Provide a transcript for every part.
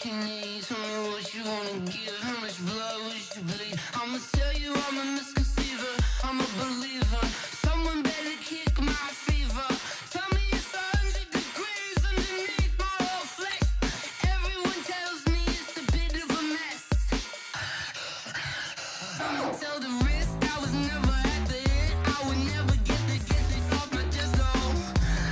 you need? Tell me what you wanna give. How much blood would you bleed? I'ma tell you I'm a misconceiver. I'm a believer. Someone better kick my fever. Tell me it's 100 degrees underneath my whole flesh. Everyone tells me it's a bit of a mess. Someone tell the risk I was never at the end. I would never get this off my chest. Oh,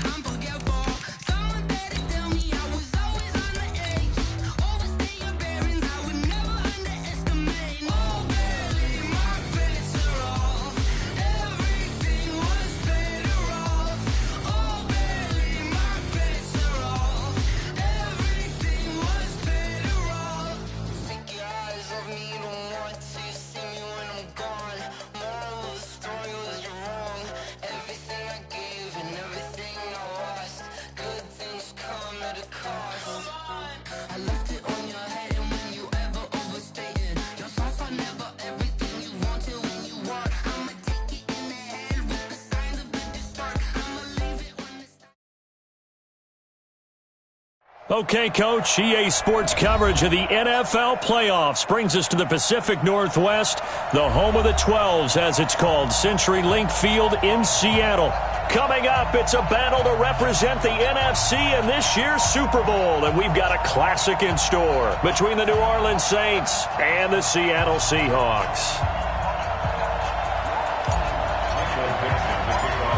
I'm forgetful. Someone better tell me I was always on the edge. Overstay your bearings, I would never underestimate. Oh, barely, my bets are off. Everything was better off. Oh, barely, my bets are off. Everything was better off. Take your eyes off me, you don't want to see me when I'm gone. Moral of the story was you're wrong. Everything I gave and everything I lost. Good things come at a cost. I left it on your head, and when you ever overstated, your thoughts are never everything you wanted when you want. I'ma take it in the head with the signs of a distort. I'ma leave it when it's Okay, Coach, EA Sports coverage of the NFL playoffs brings us to the Pacific Northwest, the home of the 12s, as it's called, CenturyLink Field in Seattle. Coming up, it's a battle to represent the NFC in this year's Super Bowl, and we've got a classic in store between the New Orleans Saints and the Seattle Seahawks.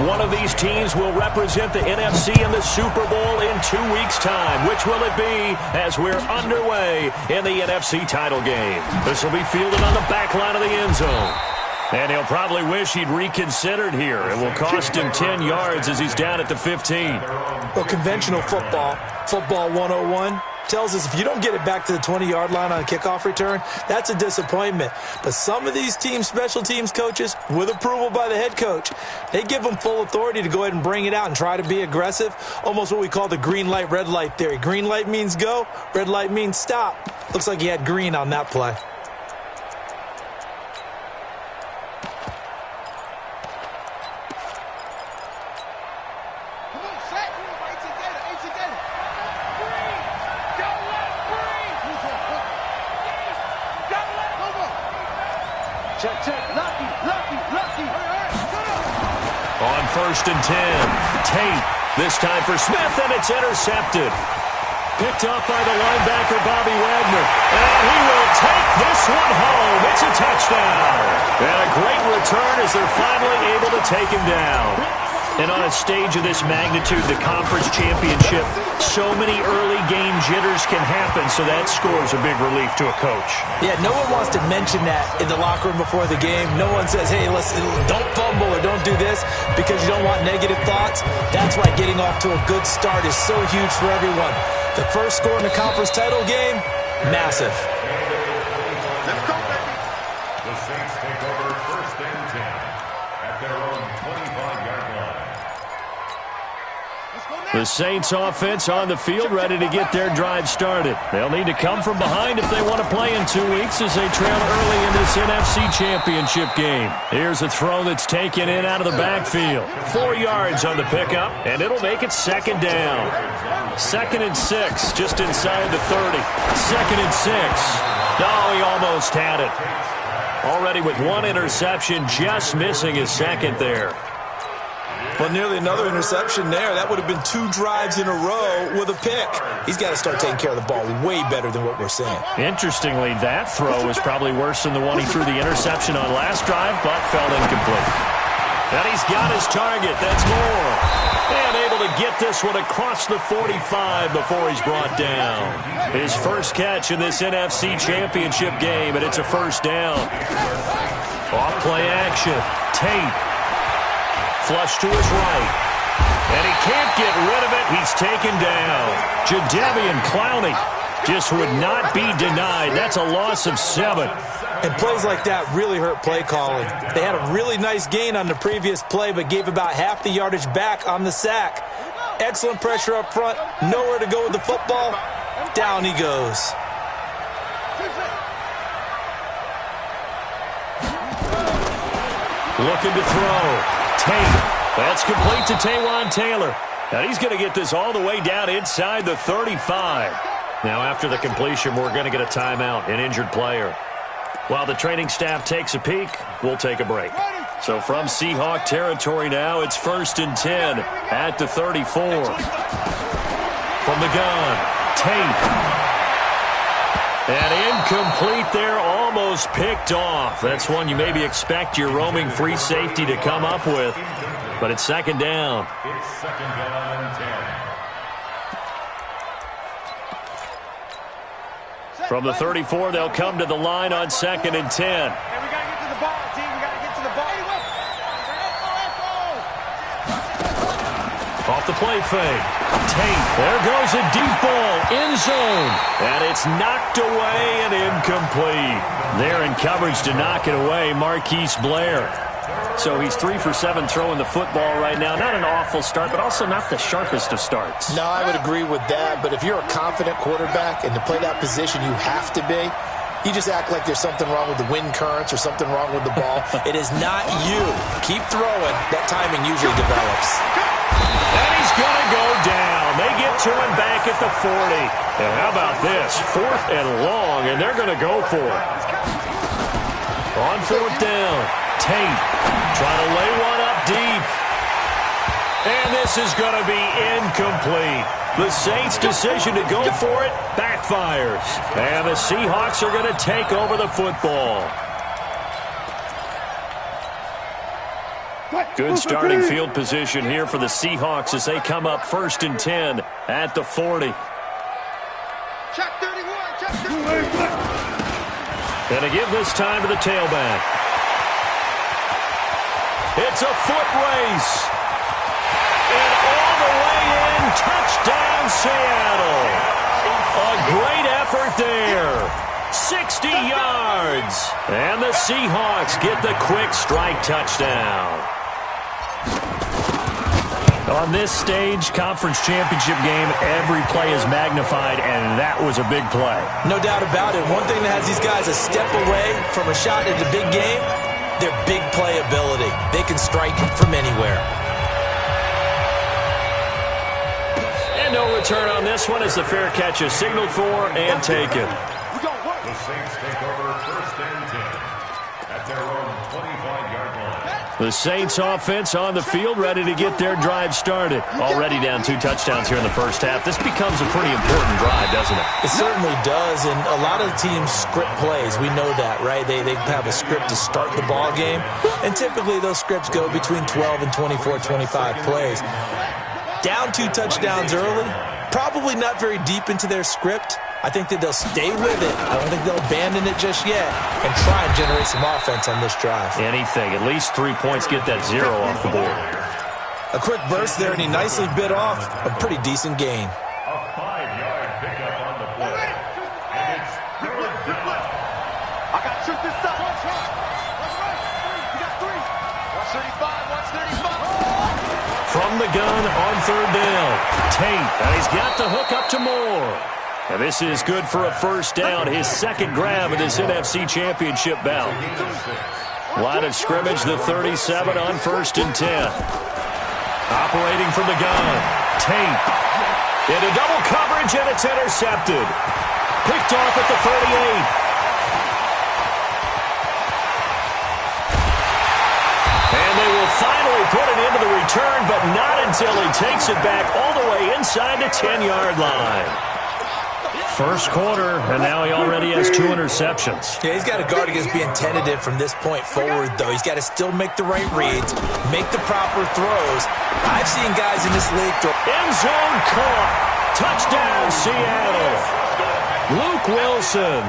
One of these teams will represent the NFC in the Super Bowl in 2 weeks' time. Which will it be as we're underway in the NFC title game? This will be fielded on the back line of the end zone. And he'll probably wish he'd reconsidered here. It will cost him 10 yards as he's down at the 15. Well, conventional football 101, tells us if you don't get it back to the 20-yard line on a kickoff return, that's a disappointment. But some of these special teams coaches, with approval by the head coach, they give them full authority to go ahead and bring it out and try to be aggressive, almost what we call the green light, red light theory. Green light means go, red light means stop. Looks like he had green on that play. On 1st and 10, Tate, this time for Smith, and it's intercepted. Picked up by the linebacker, Bobby Wagner. And he will take this one home. It's a touchdown. And a great return as they're finally able to take him down. And on a stage of this magnitude, the conference championship, so many early game jitters can happen, so that score's a big relief to a coach. Yeah, no one wants to mention that in the locker room before the game. No one says, hey, listen, don't fumble or don't do this because you don't want negative thoughts. That's why getting off to a good start is so huge for everyone. The first score in the conference title game, massive. Let's go, baby. The Saints take over 1st and 10 at their own 25-yard line. The Saints offense on the field, ready to get their drive started. They'll need to come from behind if they want to play in 2 weeks as they trail early in this NFC Championship game. Here's a throw that's taken in out of the backfield. 4 yards on the pickup, and it'll make it 2nd down. 2nd and 6, just inside the 30. 2nd and 6. Oh, he almost had it. Already with one interception, just missing his 2nd there. Well, nearly another interception there. That would have been 2 drives in a row with a pick. He's got to start taking care of the ball way better than what we're seeing. Interestingly, that throw was probably worse than the one he threw the interception on last drive, but fell incomplete. And he's got his target. That's more. And able to get this one across the 45 before he's brought down. His first catch in this NFC Championship game, and it's a 1st down. Off play action. Tate. Flush to his right. And he can't get rid of it. He's taken down. Jadeveon Clowney just would not be denied. That's a loss of 7. And plays like that really hurt play calling. They had a really nice gain on the previous play, but gave about half the yardage back on the sack. Excellent pressure up front. Nowhere to go with the football. Down he goes. Looking to throw. Tate. That's complete to Taywan Taylor. Now he's going to get this all the way down inside the 35. Now, after the completion, we're going to get a timeout, an injured player. While the training staff takes a peek, we'll take a break. So from Seahawk territory now, it's 1st and 10 at the 34. From the gun, Tate. And incomplete there, almost picked off. That's one you maybe expect your roaming free safety to come up with. But it's 2nd down. It's 2nd down and 10. From the 34, they'll come to the line on 2nd and 10. Hey, we got to get to the ball, team. We got to get to the ball. Off the play fake. Tate. There goes a deep ball. End zone. And it's knocked away and incomplete. There in coverage to knock it away, Marquise Blair. So he's 3 for 7 throwing the football right now. Not an awful start, but also not the sharpest of starts. No, I would agree with that. But if you're a confident quarterback and to play that position you have to be, you just act like there's something wrong with the wind currents or something wrong with the ball. It is not you. Keep throwing. That timing usually develops. And he's going to go down. They get to him back at the 40. And how about this? 4th and long, and they're going to go for it. On 4th down, Tate trying to lay one up deep. And this is going to be incomplete. The Saints' decision to go for it backfires. And the Seahawks are going to take over the football. Good starting field position here for the Seahawks as they come up 1st and 10 at the 40. Check 31. Check 31. And to give this time to the tailback. It's a foot race. And all the way in, touchdown Seattle. A great effort there. 60 yards. And the Seahawks get the quick strike touchdown. On this stage, conference championship game, every play is magnified, and that was a big play. No doubt about it. One thing that has these guys a step away from a shot at the big game, their big play ability. They can strike from anywhere. And no return on this one as the fair catch is signaled for and taken. The Saints take over 1st and 10 at their own 25-yard line. The Saints offense on the field ready to get their drive started. Already down 2 touchdowns here in the first half. This becomes a pretty important drive, doesn't it? It certainly does, and a lot of teams script plays. We know that, right? They have a script to start the ball game, and typically those scripts go between 12 and 24, 25 plays. Down 2 touchdowns early, probably not very deep into their script. I think that they'll stay with it. I don't think they'll abandon it just yet and try and generate some offense on this drive. Anything. At least 3 points, get that 0 off the board. A quick burst there, and he nicely bit off a pretty decent gain. A 5-yard pickup on the play. And it's 3rd down. I got to shoot this up. Watch right. You got 3. Watch 35. Watch 35. From the gun on 3rd down. Tate. And he's got the hook up to Moore. And this is good for a 1st down. His 2nd grab in this NFC Championship bout. Line of scrimmage, the 37 on 1st and 10. Operating from the gun. Tate. Into double coverage, and it's intercepted. Picked off at the 38. And they will finally put it into the return, but not until he takes it back all the way inside the 10-yard line. First quarter, and now he already has 2 interceptions. Yeah, he's got to guard against being tentative from this point forward, though. He's got to still make the right reads, make the proper throws. I've seen guys in this league throw. End zone caught. Touchdown, Seattle. Luke Wilson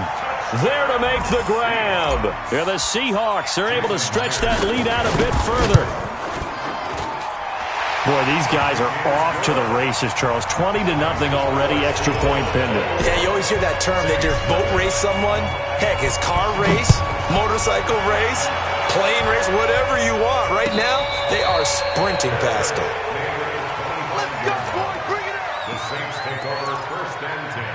there to make the grab. And the Seahawks are able to stretch that lead out a bit further. Boy, these guys are off to the races, Charles. 20-0 already, extra point pending. Yeah, you always hear that term. They just boat race someone. Heck, it's car race, motorcycle race, plane race, whatever you want. Right now, they are sprinting past them. Let's go, boy. Bring it up. The Saints take over 1st and 10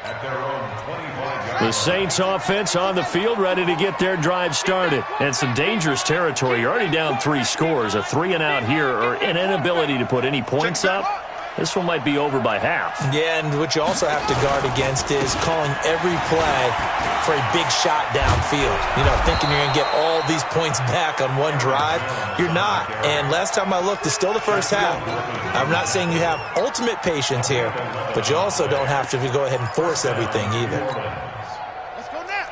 at their own 25-yard line. The Saints offense on the field ready to get their drive started. And some dangerous territory. You're already down 3 scores. A 3-and-out here or an inability to put any points up. This one might be over by half. Yeah, and what you also have to guard against is calling every play for a big shot downfield. You know, thinking you're going to get all these points back on one drive. You're not. And last time I looked, it's still the first half. I'm not saying you have ultimate patience here, but you also don't have to go ahead and force everything either. Let's go now.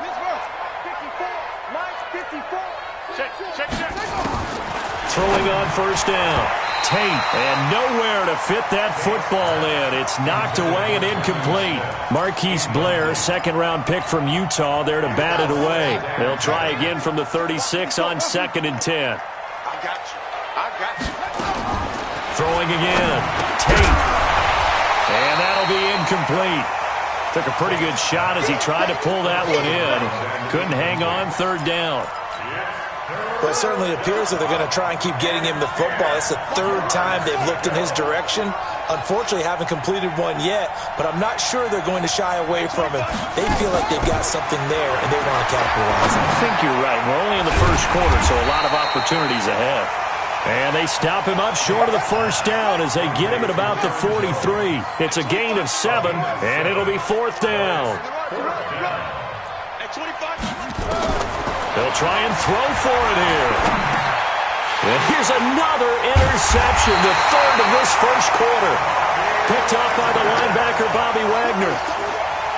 Pittsburgh. 54. Line's 54. Check. Throwing on first down. Tate, and nowhere to fit that football in. It's knocked away and incomplete. Marquise Blair, second-round pick from Utah, there to bat it away. They'll try again from the 36 on 2nd and 10. I got you. Throwing again. Tate. And that'll be incomplete. Took a pretty good shot as he tried to pull that one in. Couldn't hang on, 3rd down. Well, it certainly appears that they're going to try and keep getting him the football. It's the 3rd time they've looked in his direction. Unfortunately, haven't completed one yet, but I'm not sure they're going to shy away from him. They feel like they've got something there, and they want to capitalize on it. I think you're right. We're only in the first quarter, so a lot of opportunities ahead. And they stop him up short of the first down as they get him at about the 43. It's a gain of 7, and it'll be 4th down. At 25. They'll try and throw for it here. And here's another interception, the 3rd of this first quarter. Picked off by the linebacker, Bobby Wagner.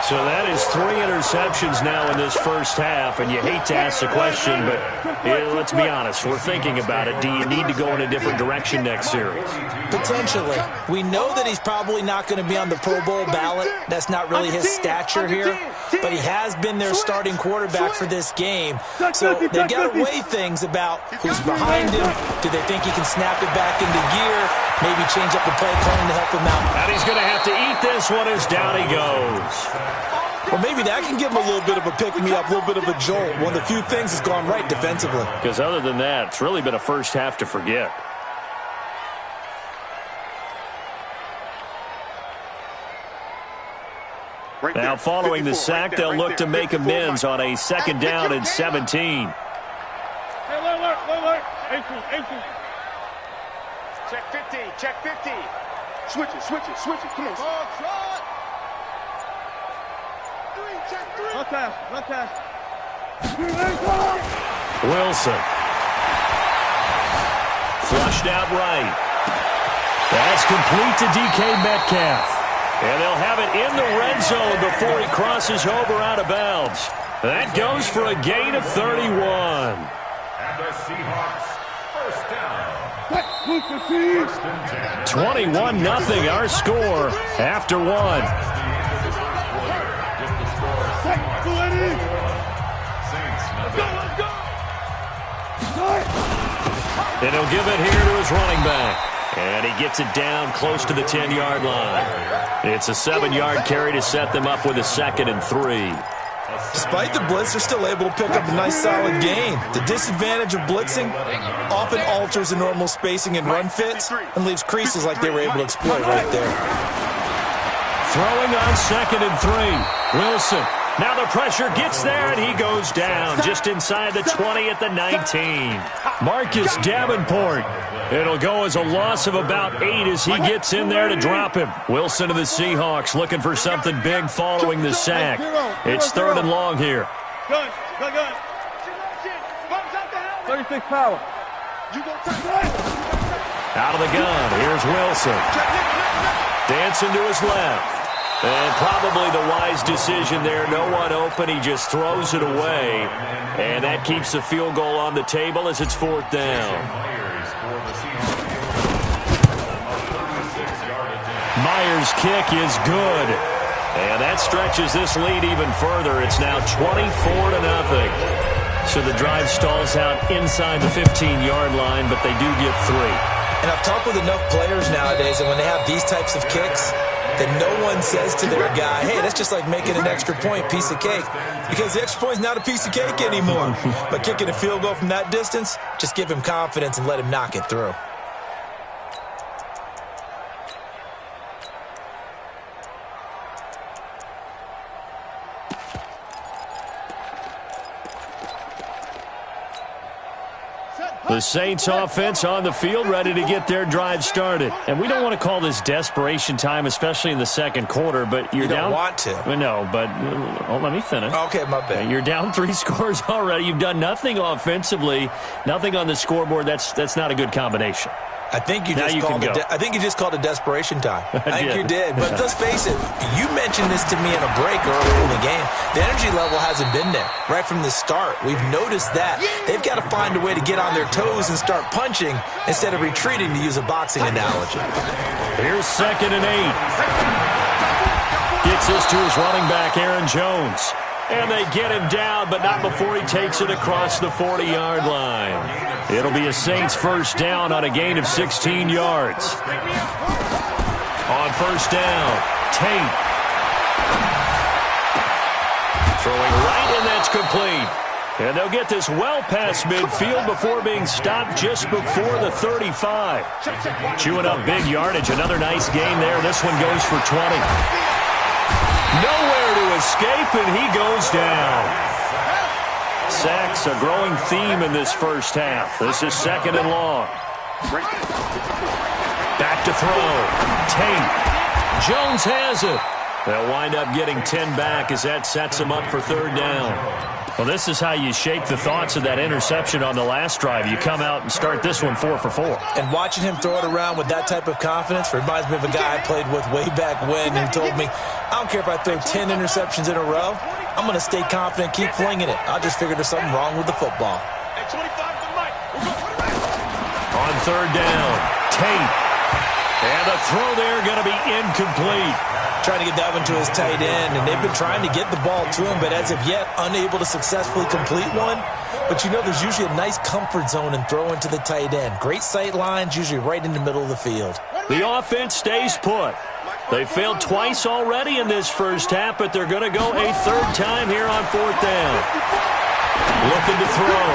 So that is 3 interceptions now in this first half, and you hate to ask the question, but let's be honest, we're thinking about it. Do you need to go in a different direction next series? Potentially. We know that he's probably not going to be on the Pro Bowl ballot. That's not really his stature here, but he has been their starting quarterback for this game. So they've got to weigh things about who's behind him. Do they think he can snap it back into gear? Maybe change up the play calling to help him out. And he's going to have to eat this one as down he goes. Well, maybe that can give him a little bit of a pick-me-up, a little bit of a jolt. One of the few things has gone right defensively. Because other than that, it's really been a first half to forget. Now, following the sack, they'll look to make amends on a 2nd down and 17. Hey, alert. Check 50. Switch it. Come on. Run pass. Wilson. Flushed out right. That's complete to DK Metcalf. And they'll have it in the red zone before he crosses over out of bounds. That goes for a gain of 31. And the Seahawks, first down. 21-0 our score after 1. And he'll give it here to his running back. And he gets it down close to the 10-yard line. It's a 7-yard carry to set them up with a 2nd and 3. Despite the blitz, they're still able to pick up a nice solid gain. The disadvantage of blitzing often alters the normal spacing and run fits and leaves creases like they were able to exploit right there. Throwing on 2nd and 3. Wilson. Now the pressure gets there, and he goes down just inside the 20 at the 19. Marcus Davenport. It'll go as a loss of about 8 as he gets in there to drop him. Wilson of the Seahawks looking for something big following the sack. It's 3rd and long here. Gun. 36 power. Out of the gun. Here's Wilson. Dancing to his left. And probably the wise decision there. No one open. He just throws it away. And that keeps the field goal on the table as it's 4th down. Myers' kick is good. And that stretches this lead even further. It's now 24-0. So the drive stalls out inside the 15-yard line, but they do get 3. And I've talked with enough players nowadays, and when they have these types of kicks, that no one says to their guy, hey, that's just like making an extra point, piece of cake. Because the extra point's not a piece of cake anymore. But kicking a field goal from that distance, just give him confidence and let him knock it through. The the Saints offense on the field, ready to get their drive started. And we don't want to call this desperation time, especially in the second quarter, but you're down. You don't want to. No, but let me finish. Okay, my bad. You're down 3 scores already. You've done nothing offensively, nothing on the scoreboard. That's not a good combination. I think you just called it desperation time. I think you did. But let's face it, you mentioned this to me in a break earlier in the game. The energy level hasn't been there right from the start. We've noticed that. They've got to find a way to get on their toes and start punching instead of retreating, to use a boxing analogy. Here's 2nd and 8. Gets this to his running back, Aaron Jones. And they get him down, but not before he takes it across the 40-yard line. It'll be a Saints first down on a gain of 16 yards. On first down, Tate. Throwing right, and that's complete. And they'll get this well past midfield before being stopped just before the 35. Chewing up big yardage. Another nice gain there. This one goes for 20. Nowhere to escape, and he goes down. Sacks, a growing theme in this first half. This is 2nd and long. Back to throw. Tate. Jones has it. They'll wind up getting 10 back as that sets them up for 3rd down. Well, this is how you shake the thoughts of that interception on the last drive. You come out and start this one 4 for 4. And watching him throw it around with that type of confidence reminds me of a guy I played with way back when who told me, I don't care if I throw 10 interceptions in a row. I'm going to stay confident, keep flinging it. I just figured there's something wrong with the football. On 3rd down, Tate. And the throw there going to be incomplete. Trying to get that one to his tight end, and they've been trying to get the ball to him, but as of yet, unable to successfully complete one. But you know, there's usually a nice comfort zone in throwing to the tight end. Great sight lines, usually right in the middle of the field. The offense stays put. They failed twice already in this first half, but they're going to go a 3rd time here on 4th down. Looking to throw.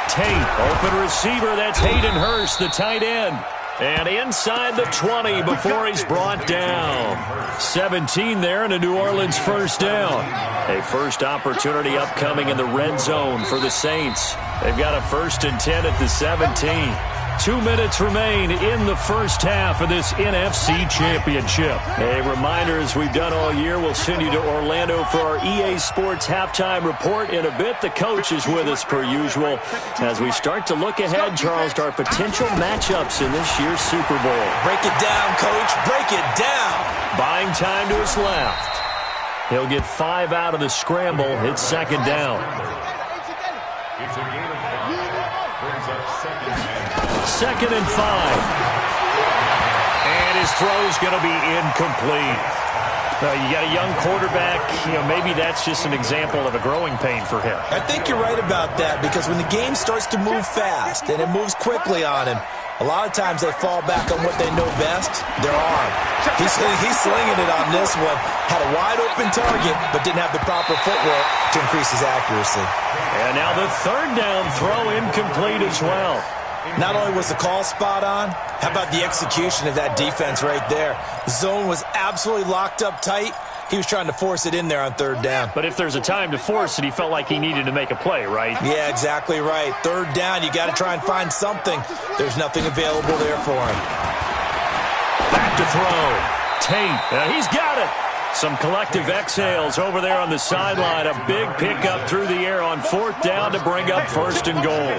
Tate, open receiver. That's Hayden Hurst, the tight end. And inside the 20 before he's brought down. 17 there and a New Orleans first down. A first opportunity upcoming in the red zone for the Saints. They've got a 1st and 10 at the 17. 2 minutes remain in the first half of this NFC Championship. A reminder, as we've done all year, we'll send you to Orlando for our EA Sports halftime report in a bit. The coach is with us per usual as we start to look ahead, Charles, to our potential matchups in this year's Super Bowl. Break it down, Coach. Break it down. Buying time to his left. He'll get 5 out of the scramble. It's 2nd down. It's a gain of 5. Brings up 2nd and 2nd and 5. And his throw's going to be incomplete. You got a young quarterback. Maybe that's just an example of a growing pain for him. I think you're right about that, because when the game starts to move fast and it moves quickly on him, a lot of times they fall back on what they know best, their arm. He's slinging it on this one. Had a wide open target, but didn't have the proper footwork to increase his accuracy. And now the 3rd down throw incomplete as well. Not only was the call spot on, how about the execution of that defense right there? The zone was absolutely locked up tight. He was trying to force it in there on 3rd down. But if there's a time to force it, he felt like he needed to make a play, right? Yeah, exactly right. 3rd down, you got to try and find something. There's nothing available there for him. Back to throw. Tate, he's got it. Some collective exhales over there on the sideline. A big pickup through the air on 4th down to bring up 1st and goal.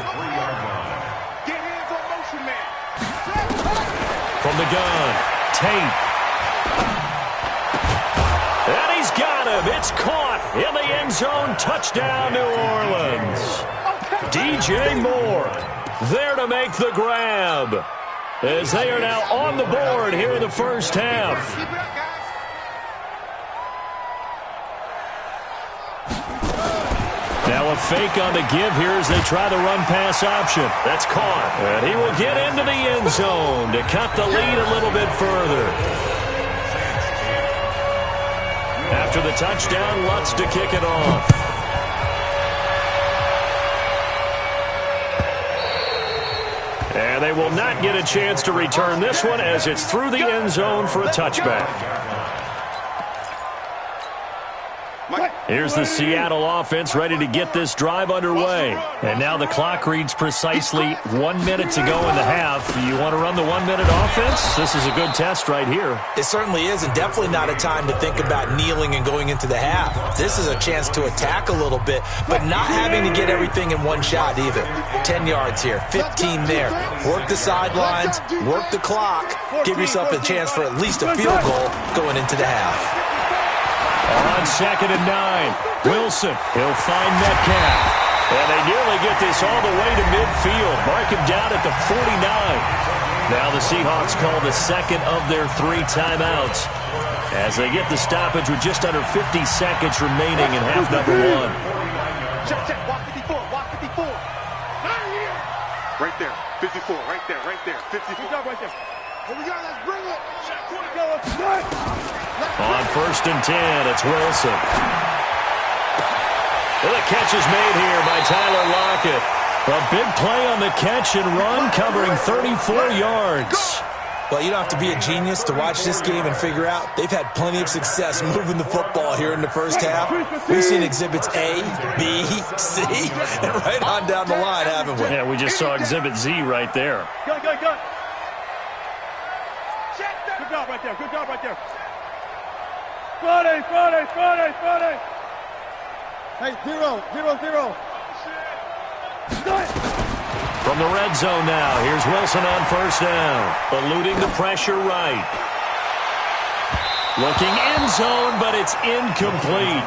From the gun, Tate. And he's got him. It's caught in the end zone. Touchdown, New Orleans. DJ Moore there to make the grab, as they are now on the board here in the first half. Now a fake on the give here as they try the run-pass option. That's caught. And he will get into the end zone to cut the lead a little bit further. After the touchdown, Lutz to kick it off. And they will not get a chance to return this one as it's through the end zone for a touchback. Here's the Seattle offense ready to get this drive underway. And now the clock reads precisely 1 minute to go in the half. You want to run the 1 minute offense? This is a good test right here. It certainly is, and definitely not a time to think about kneeling and going into the half. This is a chance to attack a little bit, but not having to get everything in one shot either. 10 yards here, 15 there. Work the sidelines, work the clock, give yourself a chance for at least a field goal going into the half. On 2nd and 9, Wilson, he'll find Metcalf. And they nearly get this all the way to midfield. Mark him down at the 49. Now the Seahawks call the second of their 3 timeouts as they get the stoppage with just under 50 seconds remaining in half number 1. Check, check, walk 54, walk 54. Right there, 54, right there, 54. Good job right there. Here we go, let's bring it. On 1st and 10, it's Wilson. Well, the catch is made here by Tyler Lockett. A big play on the catch and run, covering 34 yards. Well, you don't have to be a genius to watch this game and figure out they've had plenty of success moving the football here in the first half. We've seen exhibits A, B, C, and right on down the line, haven't we? Yeah, we just saw exhibit Z right there. Go. Good job right there, good job right there. Friday. Hey, 0. From the red zone now, here's Wilson on 1st down. Eluding the pressure right. Looking end zone, but it's incomplete.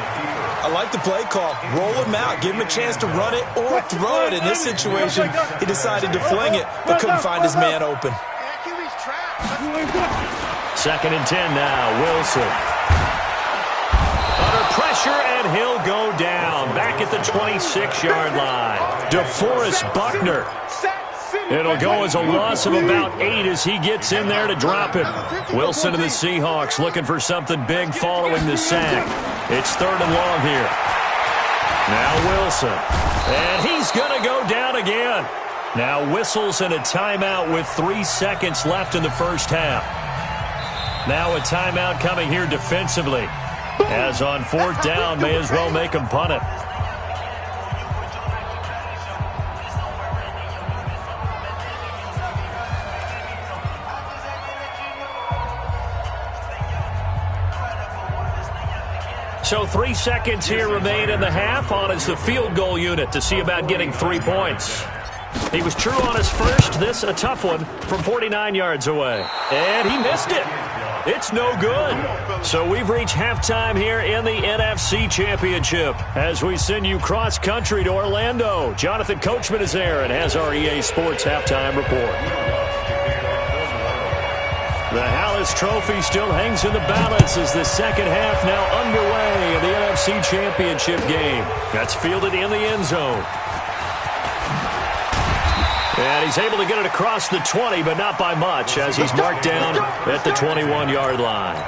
I like the play call. Roll him out. Give him a chance to run it or throw it. In this situation, he decided to fling it, but couldn't find his man open. 2nd and 10 now, Wilson. Under pressure, and he'll go down. Back at the 26-yard line. DeForest Buckner. It'll go as a loss of about 8 as he gets in there to drop it. Wilson and the Seahawks looking for something big following the sack. It's 3rd and long here. Now Wilson. And he's going to go down again. Now whistles and a timeout with 3 seconds left in the first half. Now a timeout coming here defensively. As on 4th down, may as well make him punt it. So 3 seconds here remain in the half. On is the field goal unit to see about getting 3 points. He was true on his first. This a tough one from 49 yards away. And he missed it. It's no good. So we've reached halftime here in the NFC Championship as we send you cross-country to Orlando. Jonathan Coachman is there and has our EA Sports halftime report. The Hallis Trophy still hangs in the balance as the second half now underway in the NFC Championship game. That's fielded in the end zone. And he's able to get it across the 20, but not by much, as he's marked down at the 21-yard line.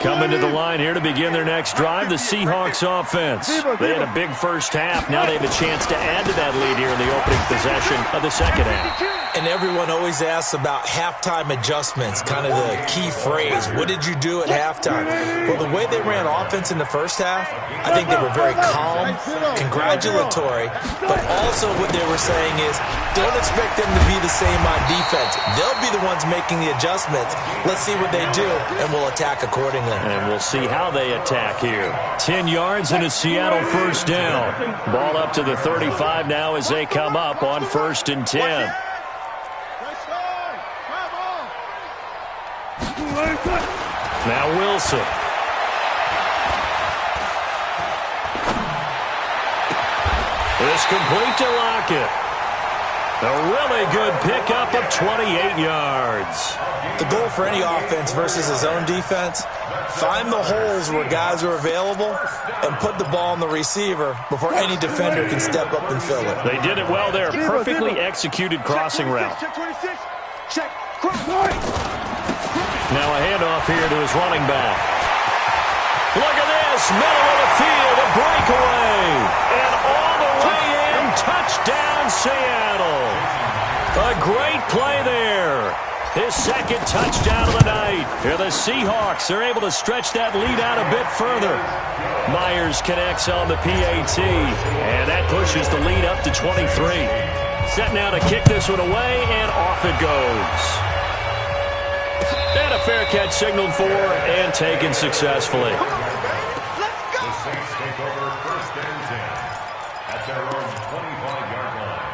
Coming to the line here to begin their next drive, the Seahawks offense. They had a big first half. Now they have a chance to add to that lead here in the opening possession of the second half. And everyone always asks about halftime adjustments, kind of the key phrase. What did you do at halftime? Well, the way they ran offense in the first half, I think they were very calm, congratulatory, but also what they were saying is don't expect them to be the same on defense. They'll be the ones making the adjustments. Let's see what they do, and we'll attack accordingly. And we'll see how they attack here. 10 yards and a Seattle first down. Ball up to the 35 now as they come up on 1st and 10. Now Wilson. It's complete to Lockett. A really good pickup of 28 yards. The goal for any offense versus his own defense, find the holes where guys are available and put the ball on the receiver before any defender can step up and fill it. They did it well there. Perfectly executed crossing route. Now a handoff here to his running back. Look at this. Middle of the field, a breakaway. And all the way in, touchdown Seattle. A great play there. His second touchdown of the night. Here the Seahawks are able to stretch that lead out a bit further. Myers connects on the PAT, and that pushes the lead up to 23. Set now to kick this one away, and off it goes. And a fair catch signaled for and taken successfully. The Saints take over first and 10 at their own 25-yard line.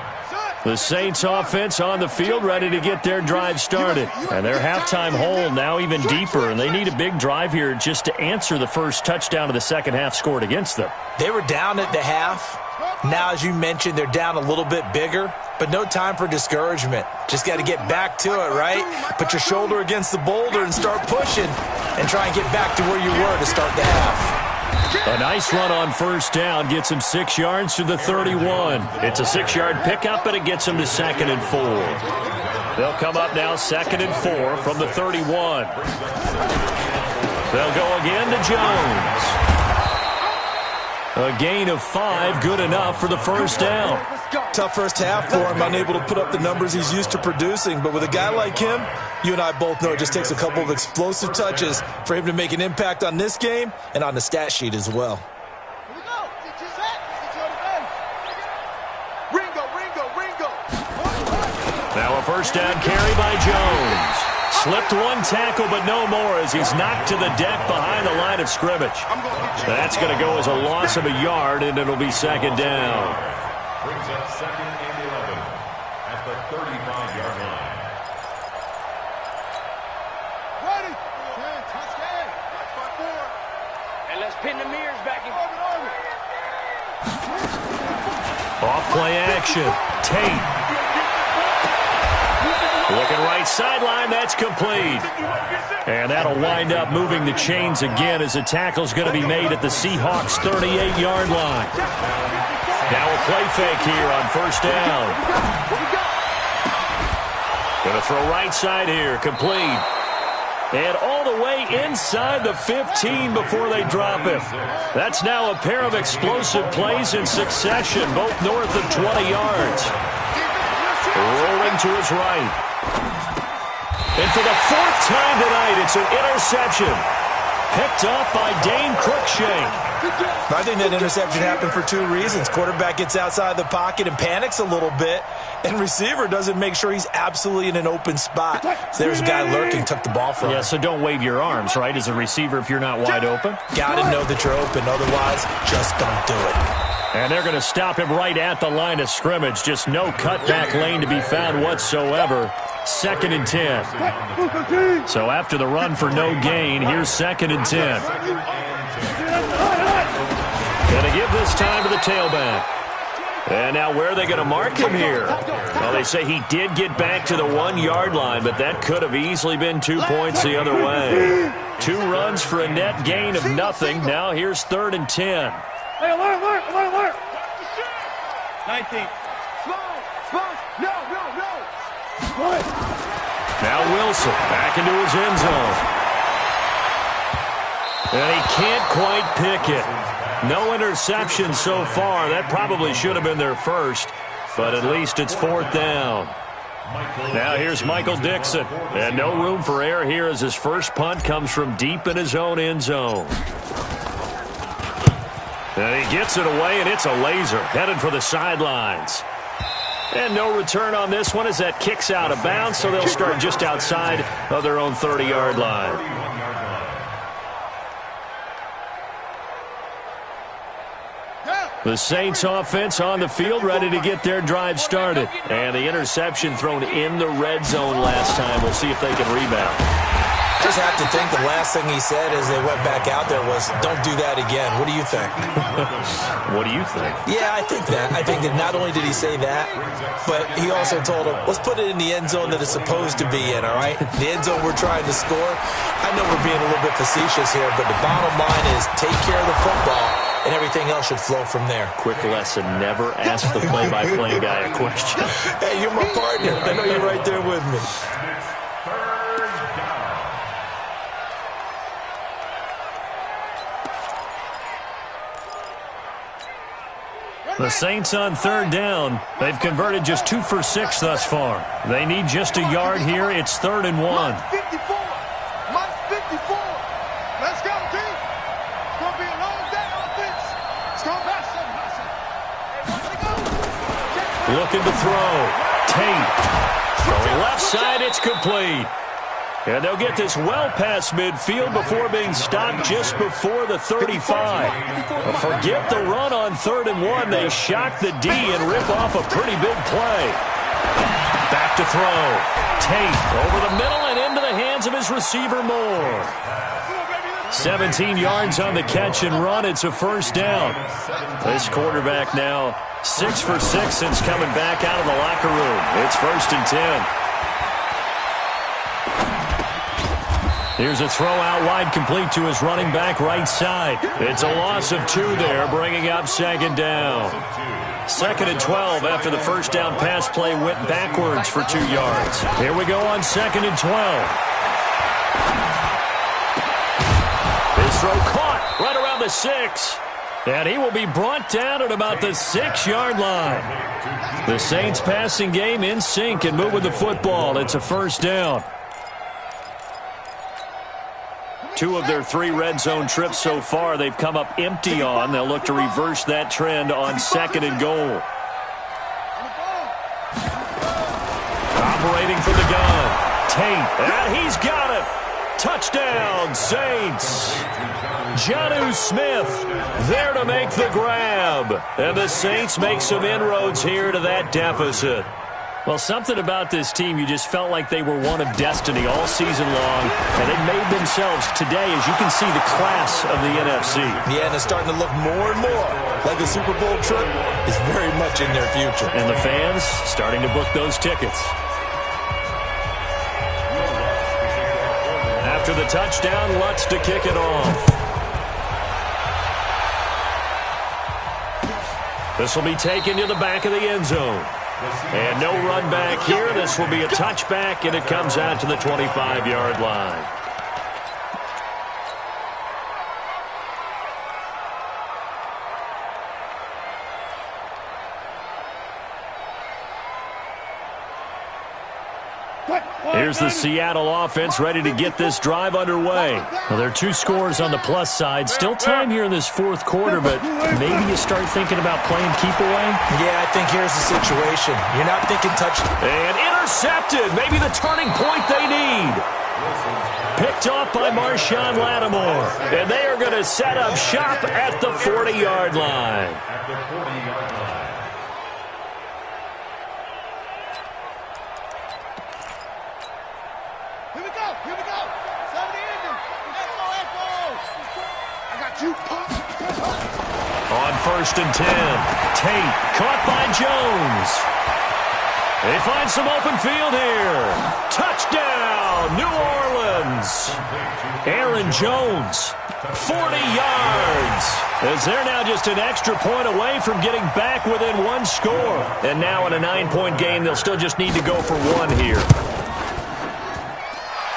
The Saints offense on the field ready to get their drive started. And their halftime hole now even deeper, and they need a big drive here just to answer the first touchdown of the second half scored against them. They were down at the half. Now, as you mentioned, they're down a little bit bigger, but no time for discouragement. Just got to get back to it, right? Put your shoulder against the boulder and start pushing and try and get back to where you were to start the half. A nice run on first down gets him 6 yards to the 31. It's a 6-yard pickup, and it gets him to 2nd and 4. They'll come up now 2nd and 4 from the 31. They'll go again to Jones. A gain of 5, good enough for the first down. Tough first half for him, unable to put up the numbers he's used to producing. But with a guy like him, you and I both know it just takes a couple of explosive touches for him to make an impact on this game and on the stat sheet as well. Now a first down carry by Jones. Slipped one tackle, but no more as he's knocked to the deck behind the line of scrimmage. That's going to go as a loss of a yard, and it'll be 2nd down. Brings up 2nd and 11 at the 35-yard line. Ready. Touchdown. And let's pin the mirrors back in. Off-play action. Tate. Looking right sideline, that's complete. And that'll wind up moving the chains again as the tackle's going to be made at the Seahawks' 38-yard line. Now a play fake here on first down. Going to throw right side here, complete. And all the way inside the 15 before they drop him. That's now a pair of explosive plays in succession, both north of 20 yards. Rolling to his right. And for the 4th time tonight, it's an interception. Picked up by Dane Cruikshank. I think that interception happened for 2 reasons. Quarterback gets outside the pocket and panics a little bit, and receiver doesn't make sure he's absolutely in an open spot. So there's a guy lurking, took the ball from him. Yeah, so don't wave your arms, right, as a receiver if you're not wide open. Got to know that you're open. Otherwise, just don't do it. And they're going to stop him right at the line of scrimmage. Just no cutback lane to be found whatsoever. 2nd and 10. So after the run for no gain, here's 2nd and 10. Going to give this time to the tailback. And now where are they going to mark him here? Well, they say he did get back to the 1-yard line, but that could have easily been 2 points the other way. 2 runs for a net gain of nothing. Now here's 3rd and 10. Hey, alert. 19. Small. No. Now Wilson back into his end zone. And he can't quite pick it. No interception so far. That probably should have been their first, but at least it's 4th down. Now here's Michael Dixon. And no room for error here as his first punt comes from deep in his own end zone. And he gets it away, and it's a laser headed for the sidelines. And no return on this one as that kicks out of bounds, so they'll start just outside of their own 30-yard line. The Saints offense on the field ready to get their drive started. And the interception thrown in the red zone last time. We'll see if they can rebound. I just have to think the last thing he said as they went back out there was, don't do that again. What do you think? What do you think? Yeah, I think that. I think that not only did he say that, but he also told him, let's put it in the end zone that it's supposed to be in, all right? The end zone we're trying to score. I know we're being a little bit facetious here, but the bottom line is take care of the football, and everything else should flow from there. Quick lesson, never ask the play-by-play guy a question. Hey, you're my partner. I know you're right there with me. The Saints on third down. They've converted just 2 for 6 thus far. They need just a yard here. It's 3rd and 1. Minus 54. Minus 54. Let's go, team. It's going to be a long day on offense. It's going to pass something. Looking to throw. Tate. Throwing left side, it's complete. And they'll get this well past midfield before being stopped just before the 35. But forget the run on 3rd and 1. They shock the D and rip off a pretty big play. Back to throw. Tate over the middle and into the hands of his receiver Moore. 17 yards on the catch and run. It's a first down. This quarterback now 6 for 6 since coming back out of the locker room. It's 1st and 10. Here's a throw out wide, complete to his running back right side. It's a loss of 2 there, bringing up 2nd down. 2nd and 12 after the first down pass play went backwards for 2 yards. Here we go on 2nd and 12. His throw caught right around the 6. And he will be brought down at about the 6-yard line. The Saints passing game in sync and moving the football. It's a first down. 2 of their 3 red zone trips so far they've come up empty on. They'll look to reverse that trend on 2nd and goal. Operating from the gun. Tate, and he's got it. Touchdown, Saints. Jonnu Smith there to make the grab. And the Saints make some inroads here to that deficit. Well, something about this team, you just felt like they were one of destiny all season long, and they made themselves today, as you can see, the class of the NFC. Yeah, and it's starting to look more and more like the Super Bowl trip is very much in their future. And the fans starting to book those tickets. After the touchdown, Lutz to kick it off. This will be taken to the back of the end zone. And no run back here. This will be a touchback, and it comes out to the 25-yard line. Here's the Seattle offense ready to get this drive underway. Well, there are 2 scores on the plus side. Still time here in this 4th quarter, but maybe you start thinking about playing keep away? Yeah, I think here's the situation. You're not thinking touchdown. And intercepted. Maybe the turning point they need. Picked off by Marshawn Lattimore. And they are going to set up shop at the 40-yard line. On 1st and 10, Tate caught by Jones. They find some open field here. Touchdown, New Orleans. Aaron Jones, 40 yards. As they're now just an extra point away from getting back within 1 score. And now in a 9-point game, they'll still just need to go for 1 here.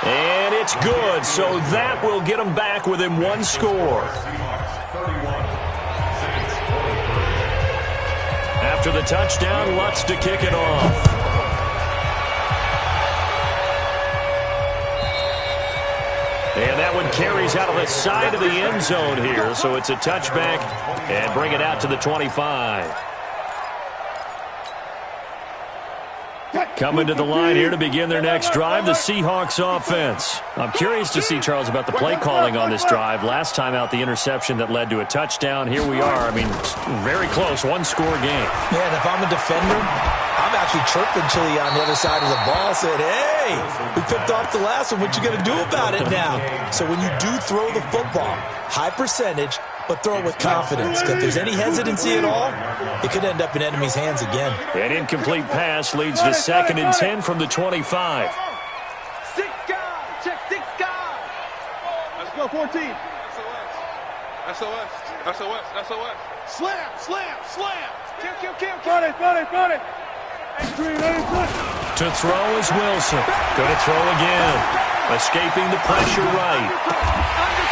And it's good, so that will get them back within 1 score. After the touchdown, Lutz to kick it off. And that one carries out of the side of the end zone here, so it's a touchback and bring it out to the 25. Coming to the line here to begin their next drive, the Seahawks offense. I'm curious to see, Charles, about the play calling on this drive. Last time out, the interception that led to a touchdown. Here we are. I mean, very close, 1-score game. Yeah, and if I'm a defender, I'm actually chirping Chili on the other side of the ball, saying, hey, we picked off the last one. What you going to do about it now? So when you do throw the football, high percentage, but throw it with confidence. If there's any hesitancy at all, it could end up in enemy's hands again. An incomplete pass leads to 2nd and 10 from the 25. 6 guys. Check 6 guys. Let's go, 14. SOS. SOS. SOS. Slam. Slam. Slam. Kill. Front it. To throw is Wilson. Going to throw again. Escaping the pressure right.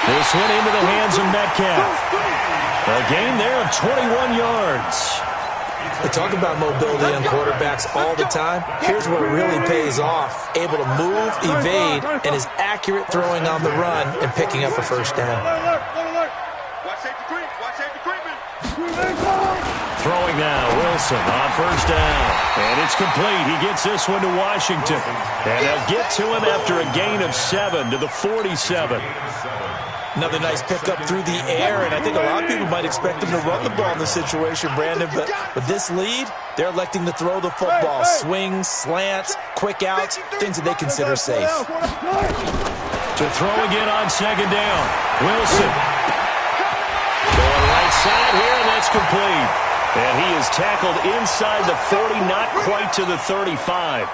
This went into the hands of Metcalf. A gain there of 21 yards. We talk about mobility on quarterbacks all the time. Here's where it really pays off. Able to move, evade, and is accurate throwing on the run and picking up a first down. Throwing now, Wilson on first down. And it's complete. He gets this one to Washington. And they'll get to him after a gain of 7 to the 47. Another nice pickup through the air, and I think a lot of people might expect him to run the ball in this situation, Brandon, but with this lead, they're electing to throw the football. Swings, slants, quick outs, things that they consider safe. To throw again on second down. Wilson. Going right side here, and that's complete. And he is tackled inside the 40, not quite to the 35.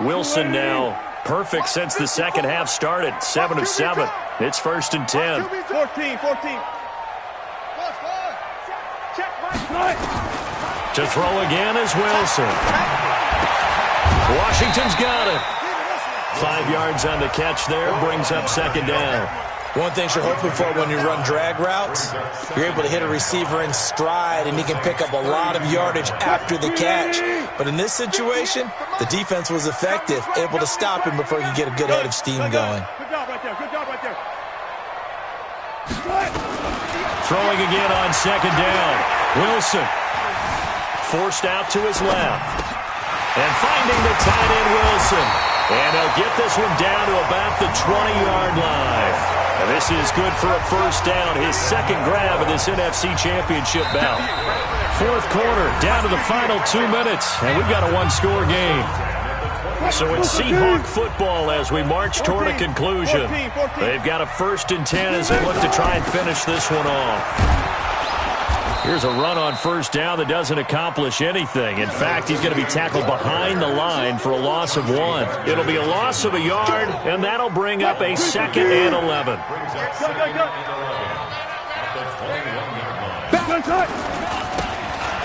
Wilson now perfect since the second half started. 7 of 7. It's 1st and 10. 14. To throw again is Wilson. Washington's got it. 5 yards on the catch there, brings up second down. One thing you're hoping for when you run drag routes, you're able to hit a receiver in stride, and he can pick up a lot of yardage after the catch. But in this situation, the defense was effective, able to stop him before he could get a good head of steam going. Good job right there. Throwing again on second down. Wilson forced out to his left. And finding the tight end, Wilson. And he'll get this one down to about the 20-yard line. And this is good for a first down, his second grab of this NFC Championship bout. 4th quarter, down to the final 2 minutes, and we've got a one-score game. So it's Seahawk football as we march toward a conclusion. They've got a 1st and 10 as they look to try and finish this one off. Here's a run on first down that doesn't accomplish anything. In fact, he's going to be tackled behind the line for a loss of 1. It'll be a loss of a yard, and that'll bring up a 2nd and 11.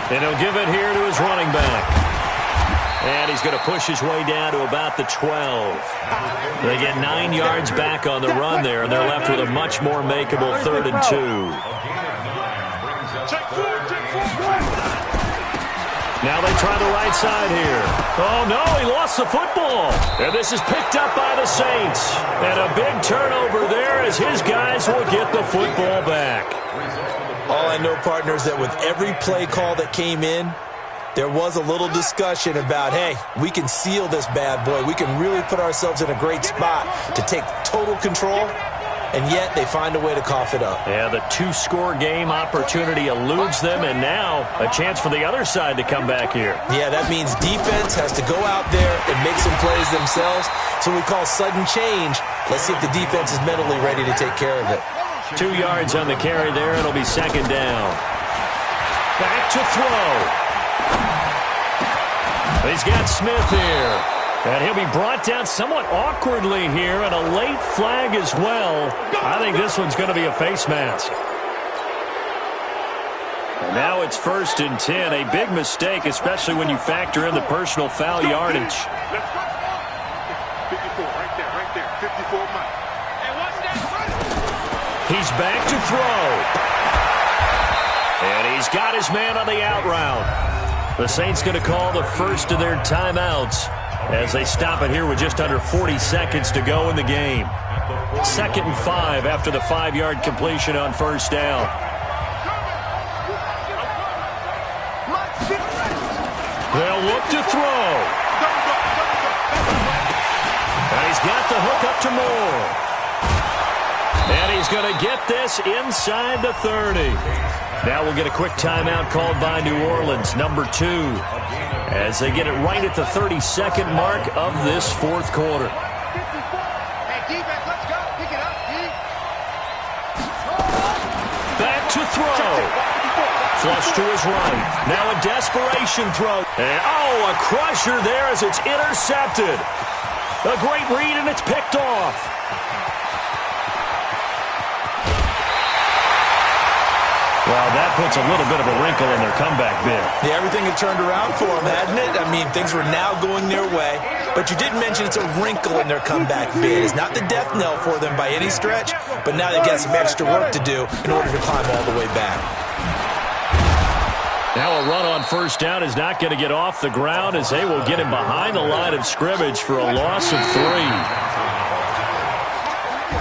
And he'll give it here to his running back. And he's going to push his way down to about the 12. They get 9 yards back on the run there, and they're left with a much more makeable 3rd and 2. Now they try the right side here. Oh, no, he lost the football. And this is picked up by the Saints. And a big turnover there as his guys will get the football back. All I know, partners, that with every play call that came in, there was a little discussion about, hey, we can seal this bad boy. We can really put ourselves in a great spot to take total control. And yet they find a way to cough it up. Yeah, the 2-score game opportunity eludes them, and now a chance for the other side to come back here. Yeah, that means defense has to go out there and make some plays themselves. So we call sudden change. Let's see if the defense is mentally ready to take care of it. 2 yards on the carry there. It'll be second down. Back to throw. He's got Smith here. And he'll be brought down somewhat awkwardly here, and a late flag as well. I think this one's going to be a face mask. And now it's 1st and 10. A big mistake, especially when you factor in the personal foul yardage. 54 right there. 54 Mike. He's back to throw. And he's got his man on the out route. The Saints going to call the first of their timeouts as they stop it here with just under 40 seconds to go in the game. 2nd and 5 after the 5-yard completion on first down. They'll look to throw. And he's got the hook up to Moore. And he's going to get this inside the 30. Now we'll get a quick timeout called by New Orleans, number 2, as they get it right at the 32nd mark of this 4th quarter. Hey, defense, let's go. Pick it up, D. Back to throw. Flush to his right. Now a desperation throw. And, a crusher there as it's intercepted. A great read, and it's picked off. Well, that puts a little bit of a wrinkle in their comeback bid. Yeah, everything had turned around for them, hadn't it? I mean, things were now going their way. But you did mention it's a wrinkle in their comeback bid. It's not the death knell for them by any stretch, but now they've got some extra work to do in order to climb all the way back. Now a run on first down is not going to get off the ground as they will get him behind the line of scrimmage for a loss of 3.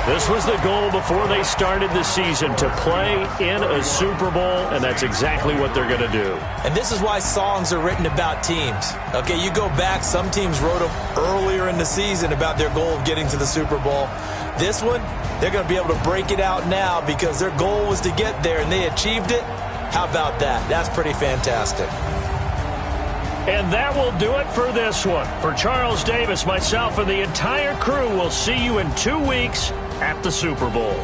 This was the goal before they started the season, to play in a Super Bowl, and that's exactly what they're going to do. And this is why songs are written about teams. Okay, you go back, some teams wrote them earlier in the season about their goal of getting to the Super Bowl. This one, they're going to be able to break it out now because their goal was to get there, and they achieved it. How about that? That's pretty fantastic. And that will do it for this one. For Charles Davis, myself, and the entire crew, we'll see you in 2 weeks at the Super Bowl.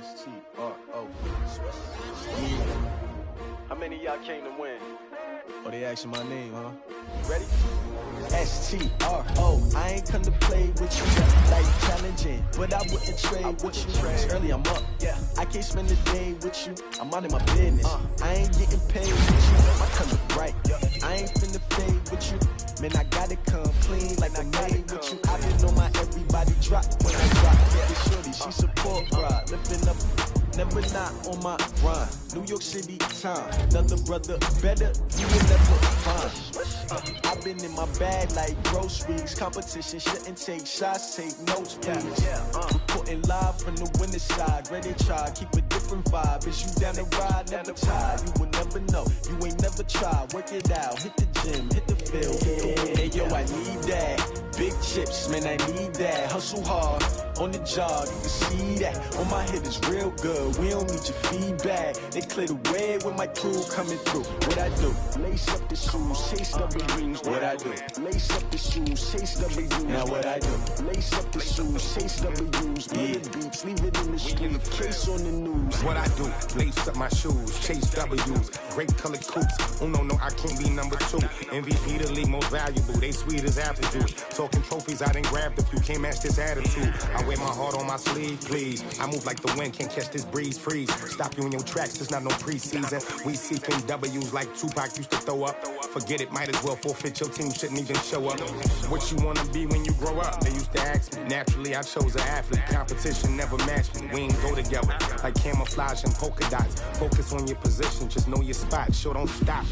S-T-R-O. How many of y'all came to win? Oh, they asking my name, huh? Ready? S-T-R-O. I ain't come to play with you like challenging, but I wouldn't trade with you. It's early, I'm up. Yeah. I can't spend the day with you. I'm out of my business. I ain't getting paid with you. My color bright. I ain't finna fade with you. Man, I gotta come clean like I made with you. I been on my everybody drop when I drop. Yeah, shorty, she support ride. Lifting up, never not on my grind. New York City time. Another brother better, you will never find. I've been in my bag like groceries. Competition shouldn't take shots, take notes, please. Reporting live from the winning side. Ready to try, keep a different vibe. Is you down the ride, never tired. You will never know, you ain't never tried. Work it out, hit the gym, hit the field. Hey yo, I need that. Big chips, man, I need that. Hustle hard, on the job, you can see that. On my head is real good, we don't need your feedback. They clear the way with my crew coming through. What I do? Lace up the shoes, chase W's. What I do? Lace up the shoes, chase W's. Now what I do? Lace up the shoes, chase W's. Beat beats, leave it in the street, case on the news. What I do? Lace up my shoes, chase W's. Great colored coops. Oh no, I can't be number 2. MVP the league most valuable. They sweet as apple juice. Talking trophies, I done grabbed a few. Can't match this attitude. I wear my heart on my sleeve, please. I move like the wind, can't catch this breeze. Freeze. Stop you in your tracks, there's not no preseason. We seeking W's like Tupac used to throw up. Forget it, might as well forfeit. Your team shouldn't even show up. What you wanna be when you grow up? They used to ask me. Naturally, I chose an athlete. Competition never matched me. We ain't go together like camouflage and polka dots. Focus on your position, just know your spot. Sure, don't stop.